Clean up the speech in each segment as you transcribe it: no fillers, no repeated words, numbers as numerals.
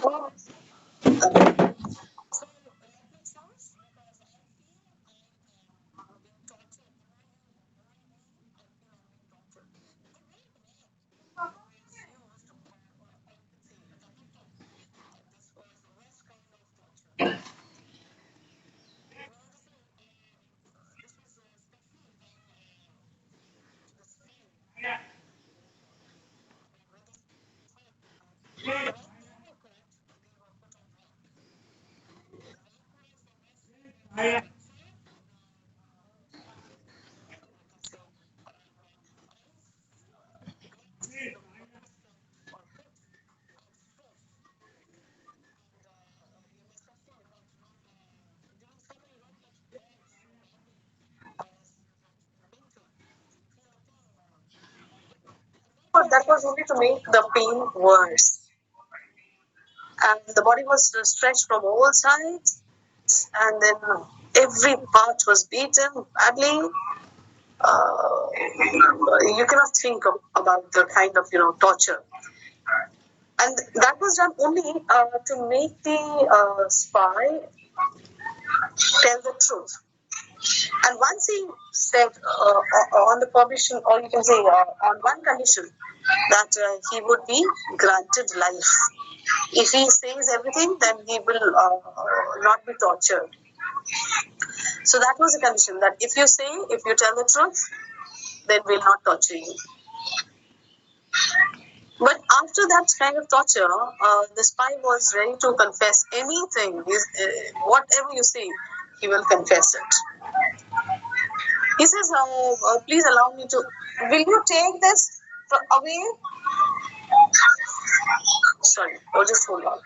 But that was only to make the pain worse. And the body was stretched from all sides, and then every part was beaten badly. You cannot think about the kind of torture, and that was done only to make the spy tell the truth. And once he said on the permission, or you can say on one condition, that he would be granted life. If he says everything, then he will not be tortured. So that was the condition, that if you tell the truth, then we'll not torture you. But after that kind of torture, the spy was ready to confess anything. Whatever you say, he will confess it. He says, please allow me to. Will you take this away? Sorry, just hold on.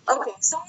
Okay, so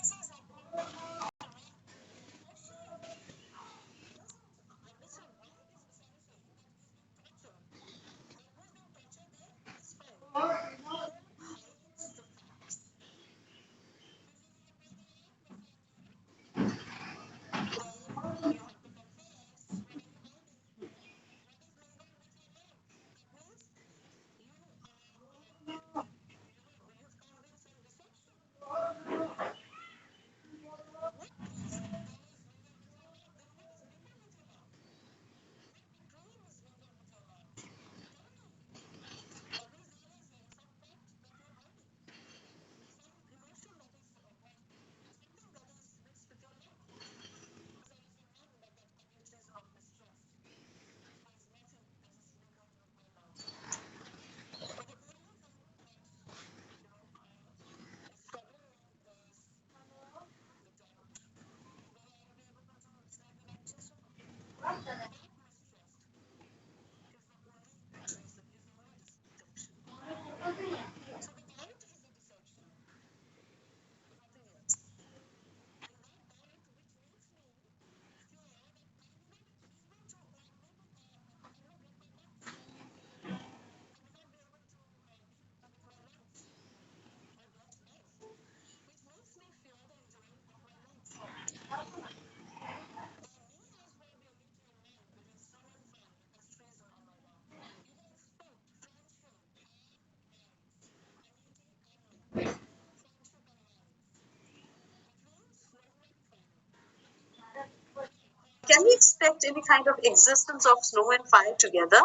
expect any kind of existence of snow and fire together?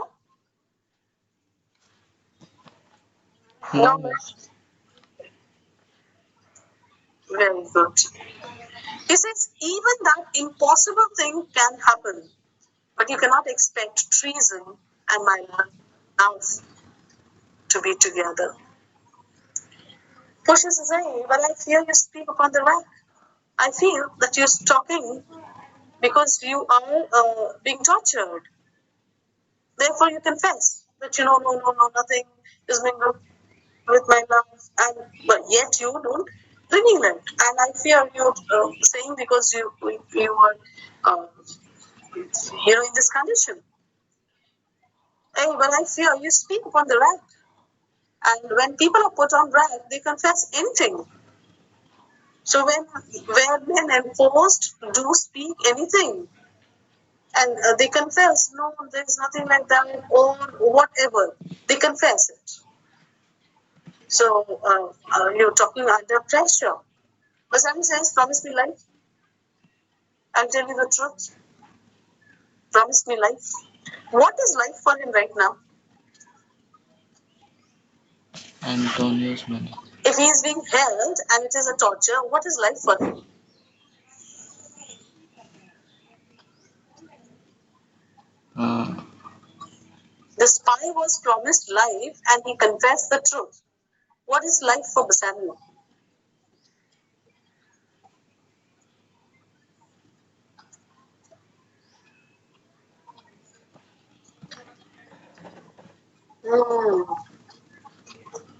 No. Very good. He says, even that impossible thing can happen, but you cannot expect treason and my love to be together. Portia says, hey, but I fear you speak upon the rack. I feel that you're talking because you are being tortured. Therefore, you confess that no, nothing is mingled with my love, but yet you don't reveal it. And I fear you saying because you are in this condition. Hey, but I fear you speak upon the rack. And when people are put on rack, they confess anything. So where men enforced do speak anything, and they confess, no, there's nothing like that, or whatever, they confess it. So you're talking under pressure. Bassanio says, promise me life. I'll tell you the truth. Promise me life. What is life for him right now? Antonio's money. If he is being held and it is a torture, what is life for him? The spy was promised life and he confessed the truth. What is life for Bassanio?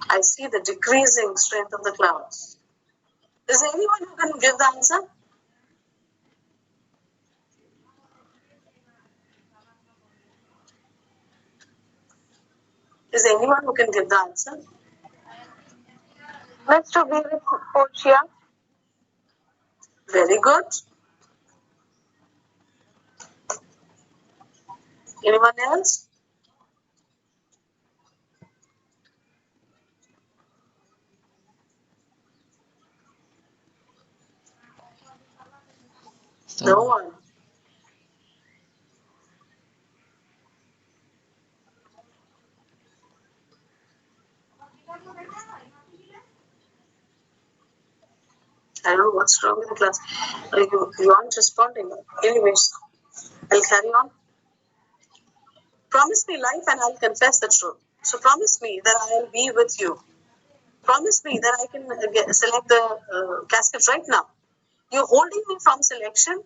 I see the decreasing strength of the clouds. Is there anyone who can give the answer? Is there anyone who can give the answer? Let's to be with Portia. Very good. Anyone else? No one. I don't know what's wrong in the class. You aren't responding. Anyways, I'll carry on. Promise me life and I'll confess the truth. So promise me that I'll be with you. Promise me that I can select the casket right now. You're holding me from selection.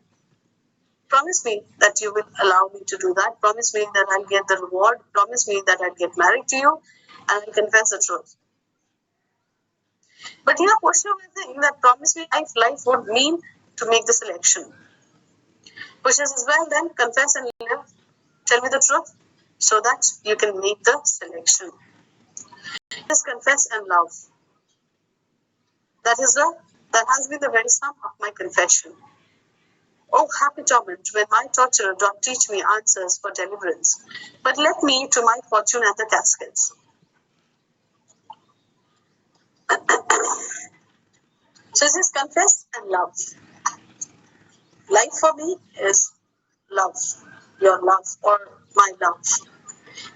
Promise me that you will allow me to do that. Promise me that I'll get the reward. Promise me that I'll get married to you and I'll confess the truth. But here, Portia was saying that promise me life would mean to make the selection. Portia says, well, then confess and live. Tell me the truth so that you can make the selection. Just confess and love. That has been the very sum of my confession. Oh, happy torment, when my torturer doth teach me answers for deliverance. But let me to my fortune and the caskets. So it says confess and love. Life for me is love, your love or my love.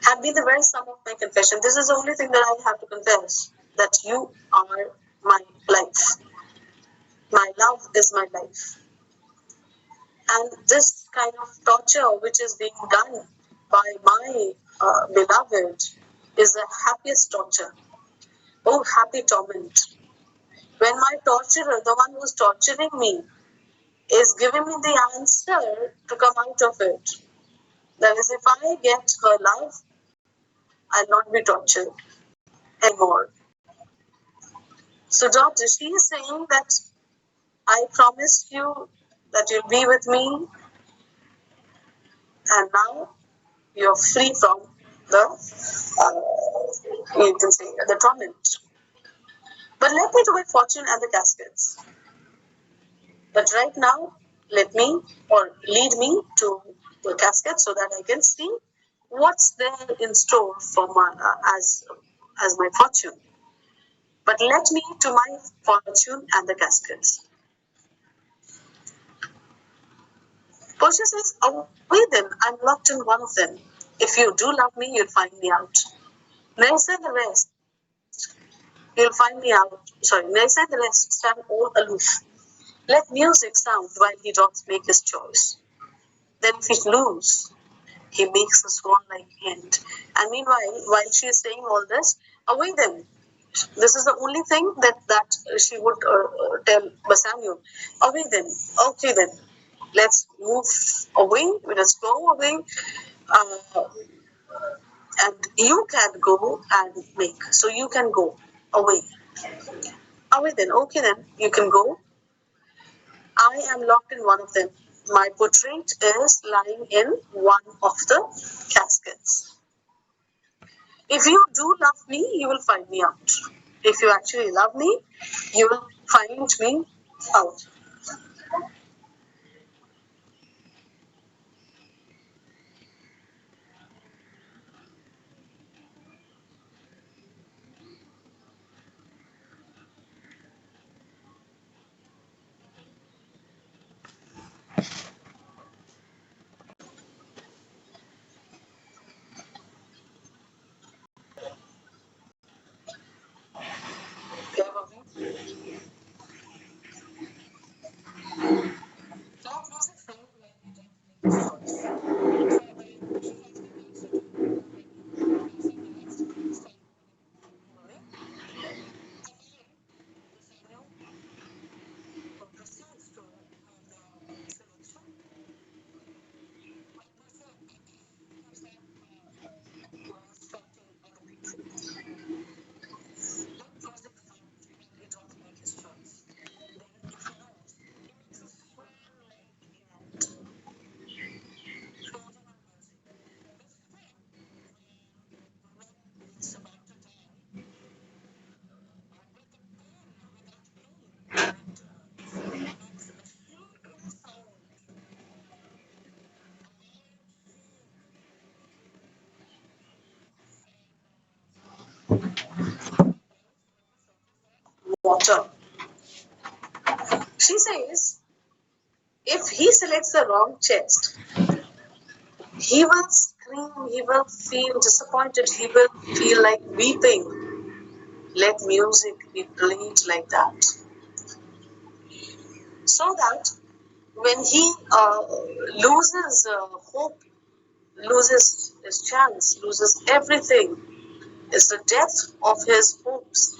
Have been the very sum of my confession. This is the only thing that I have to confess, that you are my life. My love is my life. And this kind of torture which is being done by my beloved is the happiest torture. Oh, happy torment. When my torturer, the one who's torturing me, is giving me the answer to come out of it. That is, if I get her love, I'll not be tortured anymore. So, daughter, she is saying that I promised you that you'll be with me, and now you're free from you can say, the torment. But let me to my fortune and the caskets. But right now, let me or lead me to the casket so that I can see what's there in store for my as my fortune. But let me to my fortune and the caskets. Portia says, away then, I'm locked in one of them. If you do love me, you'll find me out. Nerissa and the rest, you'll find me out. Sorry, Nerissa and the rest stand all aloof. Let music sound while he doth make his choice. Then if he lose, he makes a swan-like end. And meanwhile, while she is saying all this, away then. This is the only thing that she would tell Bassanio. Away then. Okay then. Let's move away. Let's go away. Uh, and you can go and make. So you can go away. Away then. Okay then. You can go. I am locked in one of them. My portrait is lying in one of the caskets. If you do love me, you will find me out. If you actually love me, you will find me out. Water. She says, if he selects the wrong chest, he will scream, he will feel disappointed, he will feel like weeping. Let music be played like that. So that when he loses hope, loses his chance, loses everything, is the death of his hopes,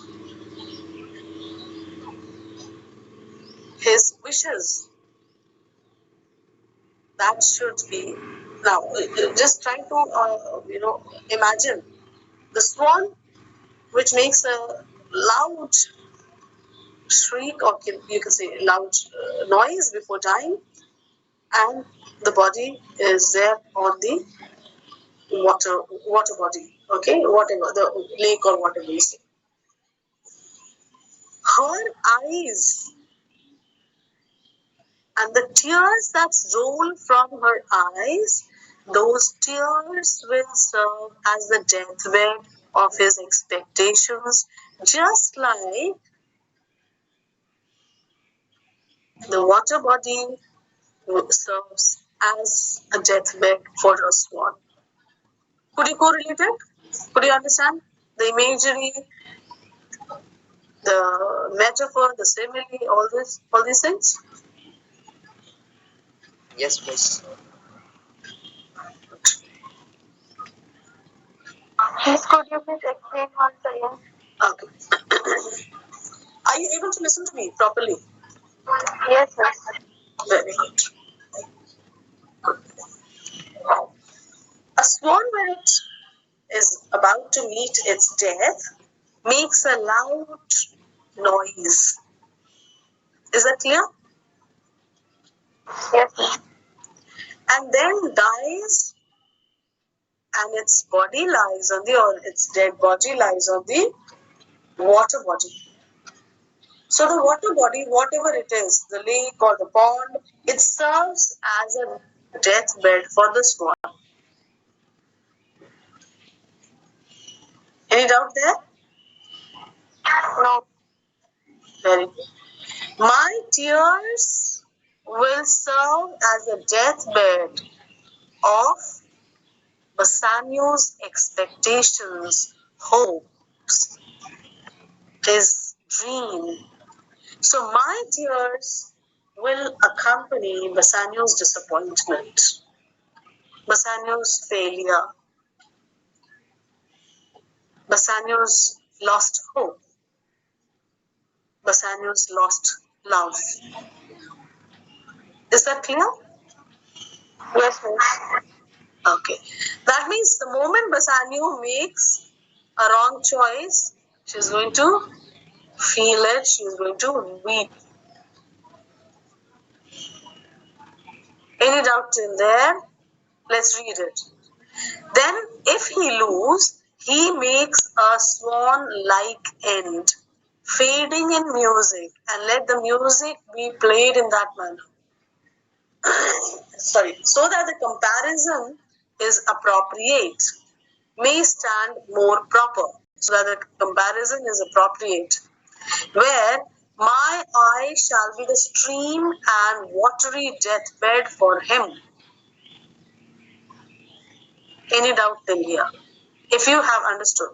his wishes. That should be. Now, just try to, imagine the swan which makes a loud shriek, or you can say loud noise before dying, and the body is there on the water body, okay, whatever, the lake or whatever you say. Her eyes and the tears that roll from her eyes, those tears will serve as the deathbed of his expectations, just like the water body serves as a deathbed for a swan. Could you correlate it? Could you understand the imagery, the metaphor, the simile, all these things? Yes, miss. Yes, could you please explain once again? Okay. Are you able to listen to me properly? Yes, miss. Very good. A swan, when it is about to meet its death, makes a loud noise. Is that clear? Yes, miss. And then dies, and its body lies on the, or its dead body lies on the water body. So the water body, whatever it is, the lake or the pond, it serves as a deathbed for the swan. Any doubt there? No. Very good. My tears will serve as a deathbed of Bassanio's expectations, hopes, his dream. So my tears will accompany Bassanio's disappointment, Bassanio's failure, Bassanio's lost hope, Bassanio's lost love. Is that clear? Yes, miss. Okay. That means the moment Bassanio makes a wrong choice, she's going to feel it, she's going to weep. Any doubt till there? Let's read it. Then, if he lose, he makes a swan-like end, fading in music, and let the music be played in that manner. Sorry, so that the comparison is appropriate, may stand more proper, so that the comparison is appropriate, where my eye shall be the stream and watery deathbed for him. Any doubt till here? If you have understood.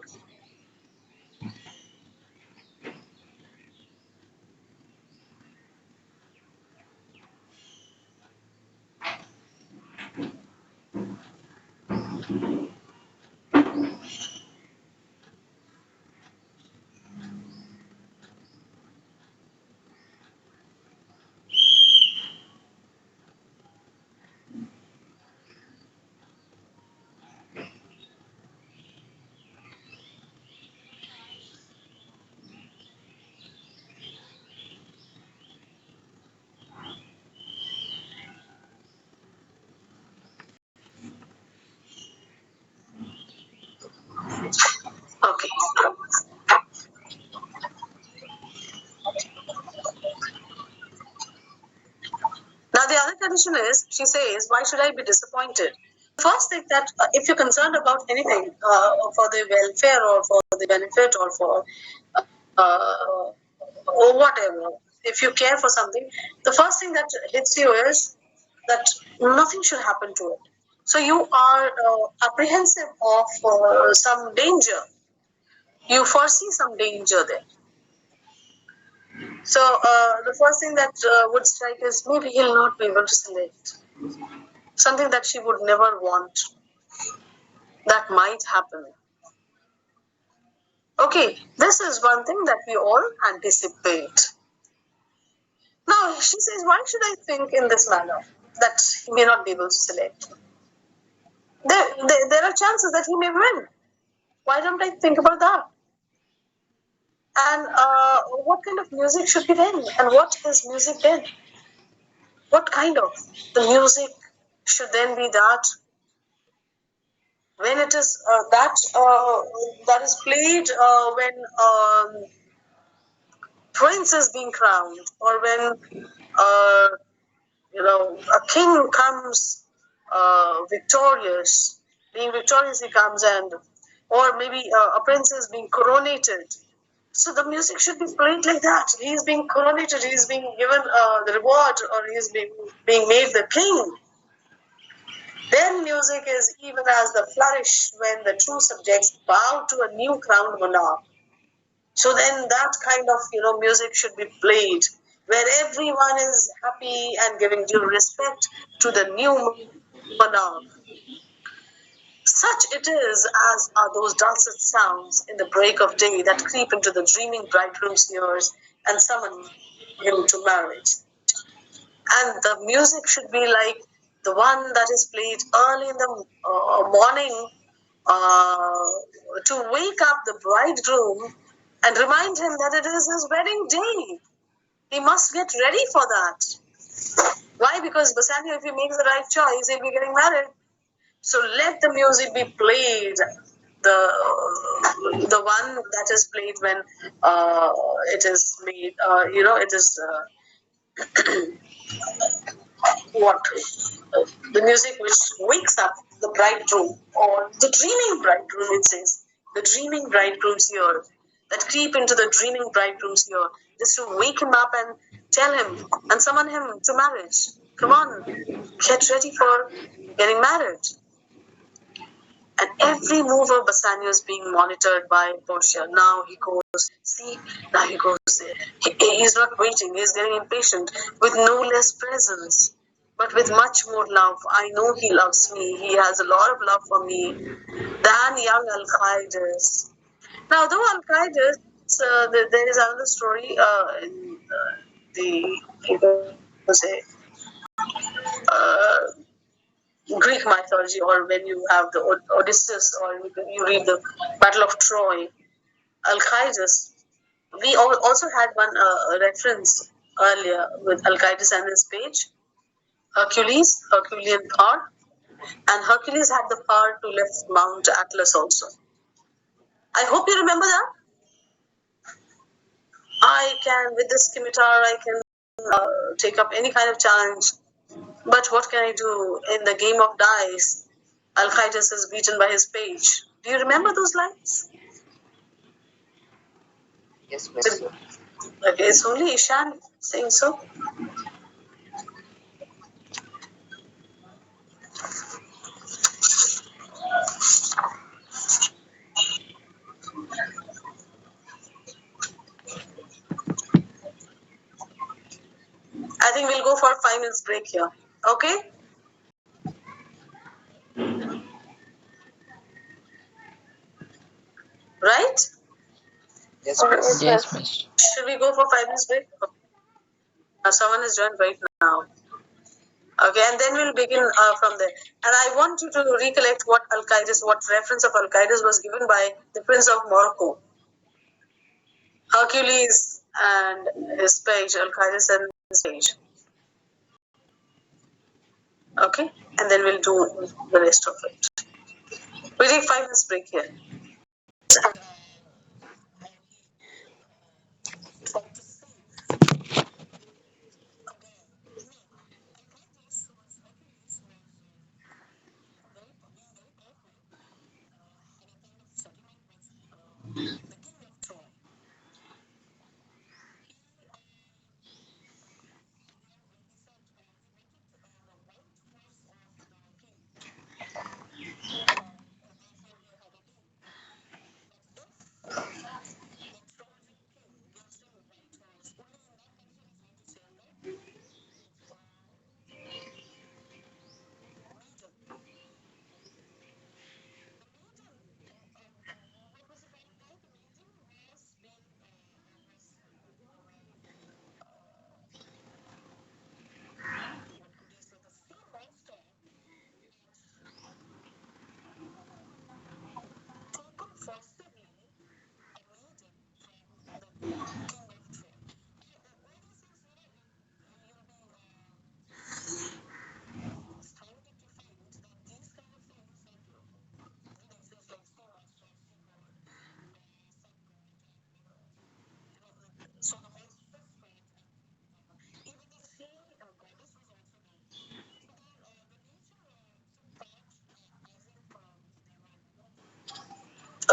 Okay. Now the other condition is, she says, why should I be disappointed? First thing that if you're concerned about anything for the welfare or for the benefit or for or whatever, if you care for something, the first thing that hits you is that nothing should happen to it. So you are apprehensive of some danger. You foresee some danger there. So the first thing that would strike is maybe he'll not be able to select. Something that she would never want. That might happen. Okay, this is one thing that we all anticipate. Now, she says, why should I think in this manner that he may not be able to select? There are chances that he may win. Why don't I think about that? And what kind of music should be then? And what is music then? What kind of? The music should then be that when it is that is played when prince is being crowned, or when uh, a king comes victorious, being victorious he comes, and or maybe a prince is being coronated. So the music should be played like that. He is being coronated, he is being given the reward, or he is being made the king. Then music is even as the flourish when the true subjects bow to a new crowned monarch. So then that kind of music should be played where everyone is happy and giving due respect to the new monarch. Such it is as are those dulcet sounds in the break of day that creep into the dreaming bridegroom's ears and summon him to marriage. And the music should be like the one that is played early in the morning to wake up the bridegroom and remind him that it is his wedding day. He must get ready for that. Why? Because Bassanio, if he makes the right choice, he'll be getting married. So let the music be played, the one that is played when it is made, it is what the music which wakes up the bridegroom or the dreaming bridegroom. It says the dreaming bridegroom's ear. that creep into the dreaming bridegroom's ear just to wake him up and tell him and summon him to marriage. Come on, get ready for getting married. And every move of Bassanio is being monitored by Portia. Now he goes, see, now he goes there. He's not waiting, he's getting impatient with no less presence, but with much more love. I know he loves me, he has a lot of love for me than young Alcides. Now, though Alcides, there is another story in the, you can say, uh, Greek mythology, or when you have the Odysseus, or you read the Battle of Troy, Alcides. We also had one reference earlier with Alcides and his page, Hercules, Herculean power, and Hercules had the power to lift Mount Atlas also. I hope you remember that. I can, with this scimitar, I can take up any kind of challenge. But what can I do in the game of dice? Alcides is beaten by his page. Do you remember those lines? Yes, miss. Okay, it's only Ishan saying so. I think we'll go for a 5 minutes break here. Okay? Right? Yes, miss. Yes, miss. Should we go for 5 minutes break? Someone has joined right now. Okay, and then we'll begin from there. And I want you to recollect what reference of Alcides was given by the Prince of Morocco. Hercules and his page, Alcides and his page. Okay? And then we'll do the rest of it. We'll take 5 minutes break here.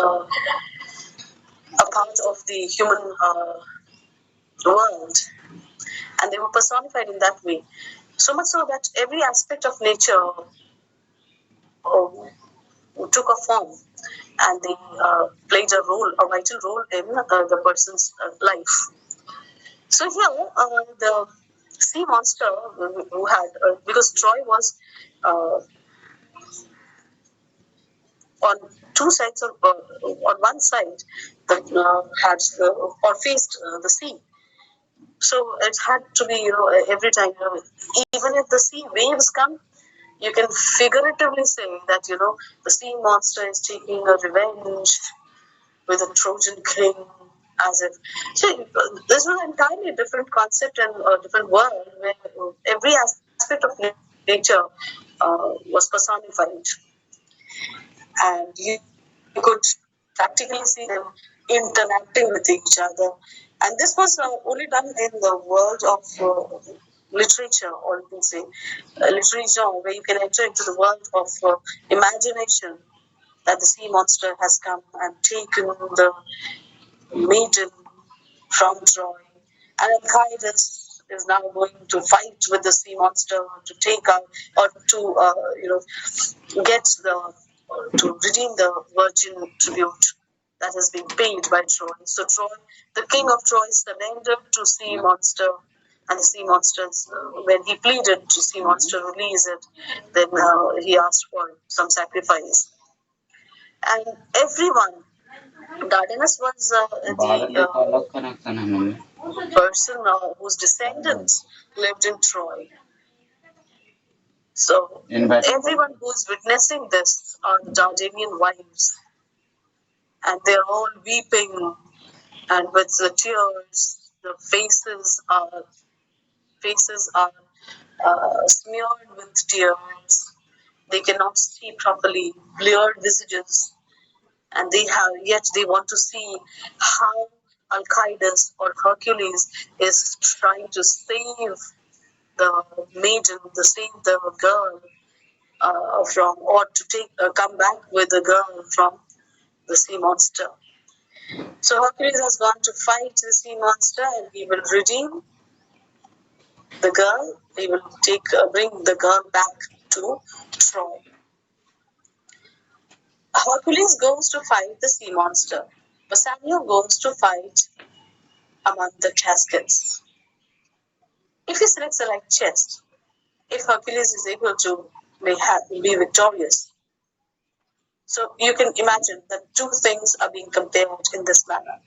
A part of the human world, and they were personified in that way. So much so that every aspect of nature took a form, and they played a vital role in the person's life. So here, the sea monster who had, because Troy was on two sides of, on one side that had or faced the sea. So it had to be, every time, even if the sea waves come, you can figuratively say that, the sea monster is taking a revenge with a Trojan king, as if. So this was an entirely different concept and a different world where every aspect of nature was personified. And you could practically see them interacting with each other. And this was only done in the world of literature, or you can say literature, where you can enter into the world of imagination, that the sea monster has come and taken the maiden from Troy. And Alcides is now going to fight with the sea monster to take out or to get the to redeem the virgin tribute that has been paid by Troy. So Troy, the king of Troy, surrendered to sea monster, and the sea monsters, when he pleaded to sea monster release it, then he asked for some sacrifice, and everyone. Dardanus was the person whose descendants lived in Troy. So everyone who's witnessing this are the Dardanian wives, and they're all weeping, and with the tears, the faces are smeared with tears. They cannot see properly, bleared visages, and they want to see how Alcides or Hercules is trying to save the maiden, to save the girl from, or to come back with the girl from the sea monster. So Hercules has gone to fight the sea monster, and he will redeem the girl. He will bring the girl back to Troy. Hercules goes to fight the sea monster. Bassanio goes to fight among the caskets. If he selects a like chest, if Hercules is able to be victorious, so you can imagine that two things are being compared in this manner.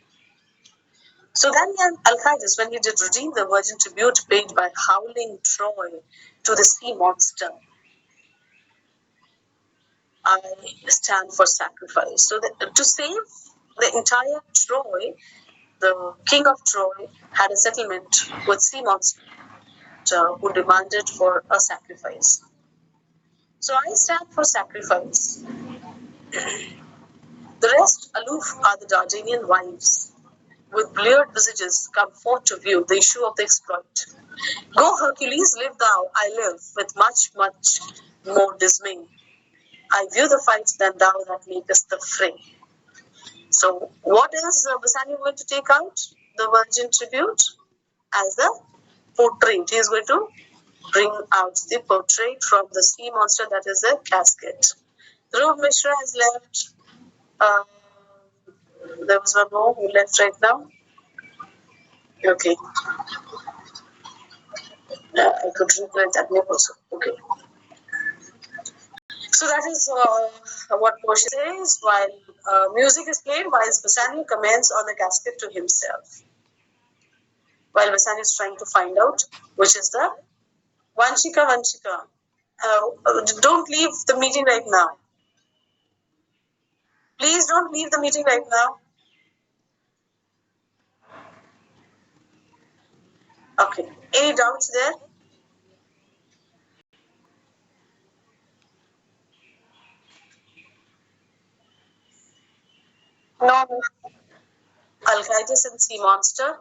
So then Alcides, when he did redeem the virgin tribute paid by howling Troy to the sea monster, I stand for sacrifice. So that, to save the entire Troy, the king of Troy had a settlement with sea monster who demanded for a sacrifice. So I stand for sacrifice. The rest aloof are the Dardanian wives, with bleared visages come forth to view the issue of the exploit. Go, Hercules, live thou, I live, with much, much more dismay. I view the fight than thou that makest the fray. So, what is Bassanio going to take out? The virgin tribute as the portrait. He is going to bring out the portrait from the sea monster, that is a casket. Dhruv Mishra has left. Uh, there was one more who left right now. Okay. I could read that name also. Okay. So that is what Portia says while music is played, while Bassanio comments on the casket to himself. While Bassanio is trying to find out which is the Vanchika Vanchika. Don't leave the meeting right now. Please don't leave the meeting right now. Okay. Any doubts there? No. Alcides and Sea Monster.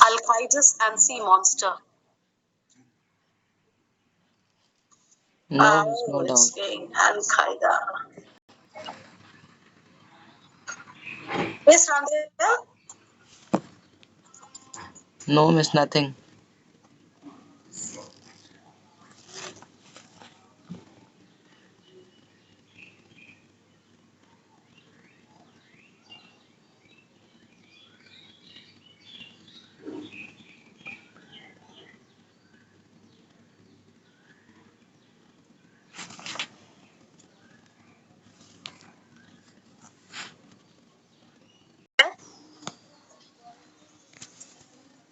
Alcides and Sea Monster. No, miss, no Oh, doubt. it's saying Al Qaeda. Miss Randhir? No, miss, nothing.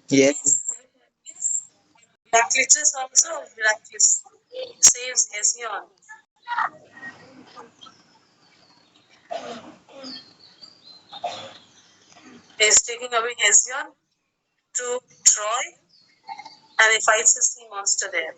Yes. Heraclitus also, Heraclitus saves Hesiod. He's taking away Hesiod to Troy, and he fights the sea monster there.